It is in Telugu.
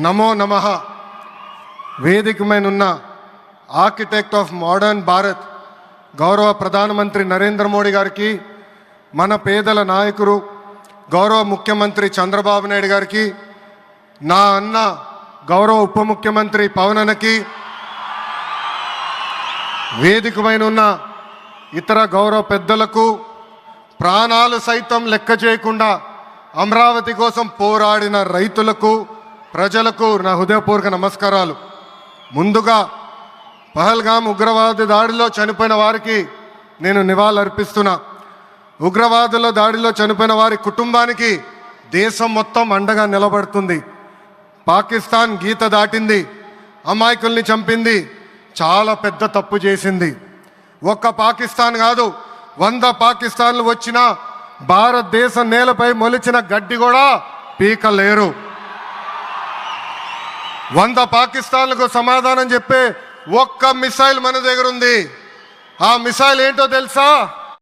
నమో నమః. వేదిక మీద ఉన్న ఆర్కిటెక్ట్ ఆఫ్ మోడర్న్ భారత్ గౌరవ ప్రధానమంత్రి నరేంద్ర మోడీ గారికి, మన పేదల నాయకుడు గౌరవ ముఖ్యమంత్రి చంద్రబాబు నాయుడు గారికి, నా అన్న గౌరవ ఉప ముఖ్యమంత్రి పవన్ అన్నకి, వేదిక పైన ఉన్న ఇతర గౌరవ పెద్దలకు, ప్రాణాలు సైతం లెక్క చేయకుండా అమరావతి కోసం పోరాడిన రైతులకు, ప్రజలకు నా హృదయపూర్వక నమస్కారాలు. ముందుగా పహల్గామ్ ఉగ్రవాద దాడిలో చనిపోయిన వారికి నేను నివాళులర్పిస్తున్నా. ఉగ్రవాదుల దాడిలో చనిపోయిన వారి కుటుంబానికి దేశం మొత్తం అండగా నిలబడుతుంది. పాకిస్తాన్ గీత దాటింది, అమాయకుల్ని చంపింది, చాలా పెద్ద తప్పు చేసింది. ఒక్క పాకిస్తాన్ కాదు, 100 పాకిస్తాన్లు వచ్చినా భారతదేశం నేలపై మొలిచిన గడ్డి కూడా పీకలేరు. 100 పాకిస్తాన్లకు సమాధానం చెప్పే ఒక్క మిసైల్ మన దగ్గర ఉంది. ఆ మిసైల్ ఏంటో తెలుసా?